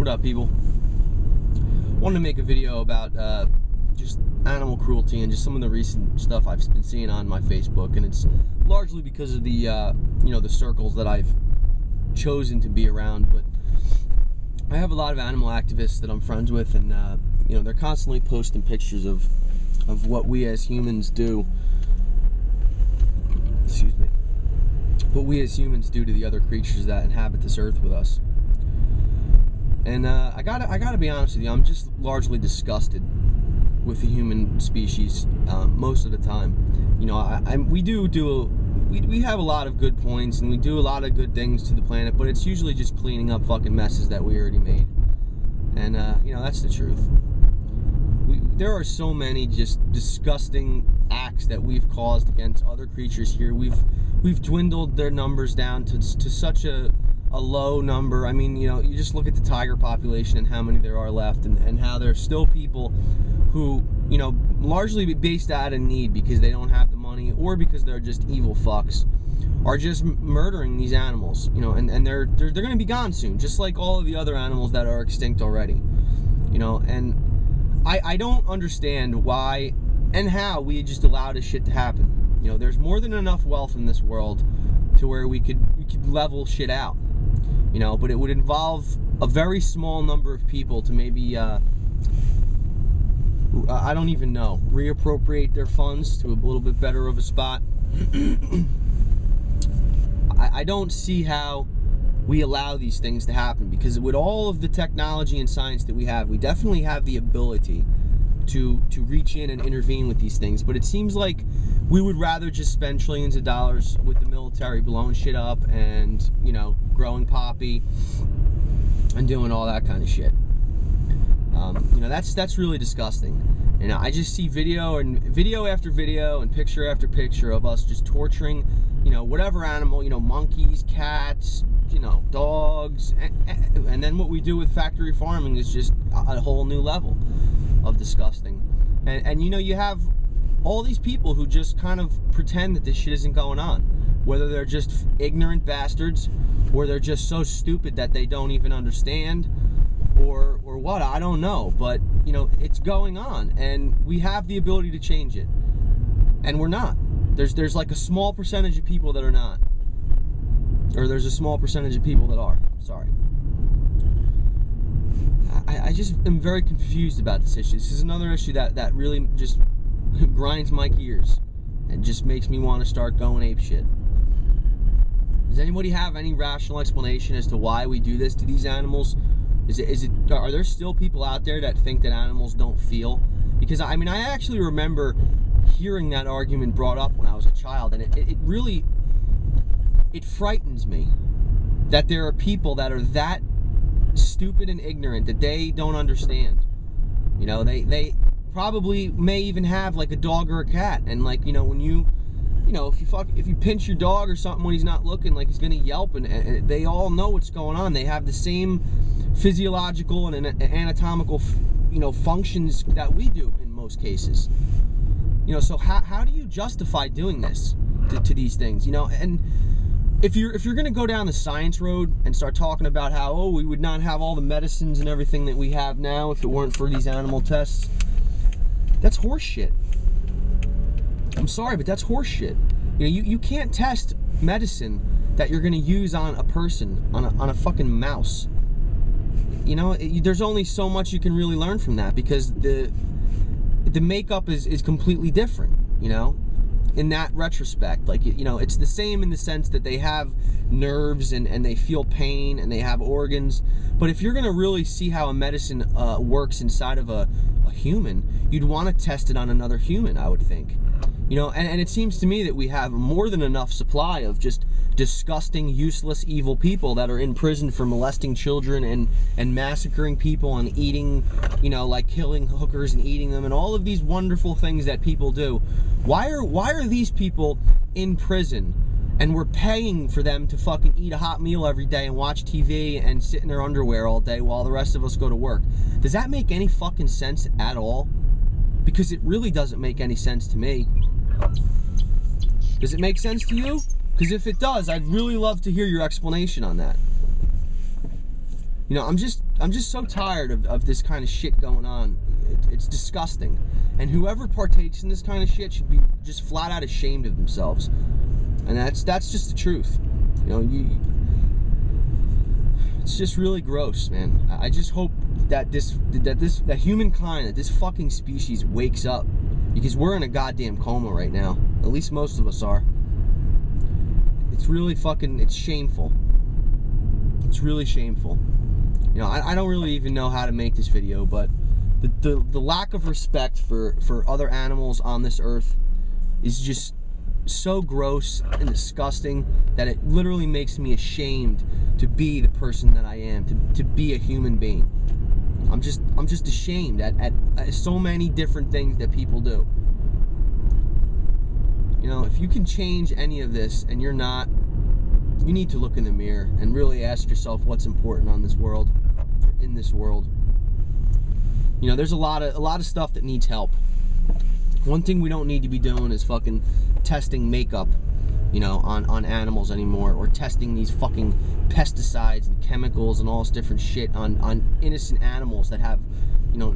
What up, people? Wanted to make a video about just animal cruelty and just some of the recent stuff I've been seeing on my Facebook, and it's largely because of the you know, the circles that I've chosen to be around. But I have a lot of animal activists that I'm friends with, and you know, they're constantly posting pictures of what we as humans do. Excuse me. What we as humans do to the other creatures that inhabit this earth with us. And I gotta be honest with you, I'm just largely disgusted with the human species most of the time. You know, we have a lot of good points, and we do a lot of good things to the planet, but it's usually just cleaning up fucking messes that we already made. And you know, that's the truth. There are so many just disgusting acts that we've caused against other creatures here. We've dwindled their numbers down to such a low number. I mean, you know, you just look at the tiger population and how many there are left, and how there's still people who, you know, largely based out of need because they don't have the money or because they're just evil fucks, are just murdering these animals, you know, and they're going to be gone soon, just like all of the other animals that are extinct already, you know. And I don't understand why and how we just allow this shit to happen. You know, there's more than enough wealth in this world to where we could level shit out, you know, but it would involve a very small number of people to maybe I don't even know, reappropriate their funds to a little bit better of a spot. I don't see how we allow these things to happen, because with all of the technology and science that we have, we definitely have the ability to reach in and intervene with these things. But it seems like we would rather just spend trillions of dollars with the military blowing shit up and, you know, growing poppy and doing all that kind of shit. You know, that's really disgusting. And I just see video after video and picture after picture of us just torturing, you know, whatever animal, you know, monkeys, cats, you know, dogs, and then what we do with factory farming is just a whole new level of disgusting. And you know, you have all these people who just kind of pretend that this shit isn't going on, whether they're just ignorant bastards, or they're just so stupid that they don't even understand, or what, I don't know. But you know, it's going on, and we have the ability to change it, and we're not. There's like a small percentage of people that are not, or there's a small percentage of people that are. Sorry. I just am very confused about this issue. This is another issue that really just grinds my gears and just makes me want to start going ape shit. Does anybody have any rational explanation as to why we do this to these animals? Are there still people out there that think that animals don't feel? Because I mean, I actually remember hearing that argument brought up when I was a child, and it really frightens me that there are people that are that stupid and ignorant that they don't understand. You know, they probably may even have like a dog or a cat, and like, you know, when you know, if you pinch your dog or something when he's not looking, like, he's gonna yelp, and they all know what's going on. They have the same physiological and anatomical, you know, functions that we do in most cases. You know, so how do you justify doing this to these things? You know, and if you're gonna go down the science road and start talking about how, oh, we would not have all the medicines and everything that we have now if it weren't for these animal tests, that's horse shit. I'm sorry, but that's horse shit. You know, you can't test medicine that you're gonna use on a person, on a fucking mouse. You know, there's only so much you can really learn from that, because the makeup is completely different, you know, in that retrospect. Like, you know, it's the same in the sense that they have nerves and they feel pain and they have organs. But if you're gonna really see how a medicine works inside of a human, you'd want to test it on another human, I would think. You know, and it seems to me that we have more than enough supply of just disgusting, useless, evil people that are in prison for molesting children and massacring people and eating, you know, like killing hookers and eating them and all of these wonderful things that people do. Why are these people in prison and we're paying for them to fucking eat a hot meal every day and watch TV and sit in their underwear all day while the rest of us go to work? Does that make any fucking sense at all? Because it really doesn't make any sense to me. Does it make sense to you? Because if it does, I'd really love to hear your explanation on that. You know, I'm just so tired of this kind of shit going on. It's disgusting. And whoever partakes in this kind of shit should be just flat out ashamed of themselves. And that's just the truth. You know, it's just really gross, man. I just hope that that humankind, that this fucking species wakes up, because we're in a goddamn coma right now. At least most of us are. It's really fucking, it's shameful. It's really shameful. You know, I don't really even know how to make this video, but the lack of respect for other animals on this earth is just so gross and disgusting that it literally makes me ashamed to be the person that I am, to be a human being. I'm just ashamed at so many different things that people do. You know, if you can change any of this and you're not, you need to look in the mirror and really ask yourself what's important on this world, in this world. You know, there's a lot of stuff that needs help. One thing we don't need to be doing is fucking testing makeup, you know, on animals anymore, or testing these fucking pesticides and chemicals and all this different shit on innocent animals that have, you know,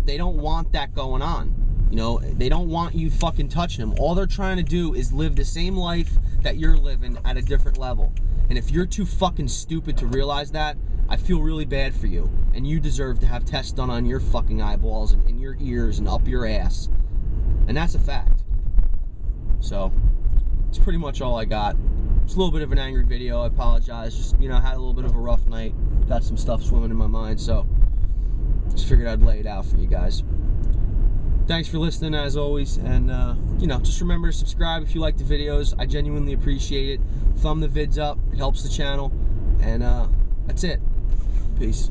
they don't want that going on. You know, they don't want you fucking touching them. All they're trying to do is live the same life that you're living at a different level. And if you're too fucking stupid to realize that, I feel really bad for you. And you deserve to have tests done on your fucking eyeballs and in your ears and up your ass. And that's a fact. So, it's pretty much all I got. It's a little bit of an angry video. I apologize. Just, you know, I had a little bit of a rough night. Got some stuff swimming in my mind, so just figured I'd lay it out for you guys. Thanks for listening, as always, and you know, just remember to subscribe if you like the videos. I genuinely appreciate it. Thumb the vids up, it helps the channel, and that's it. Peace.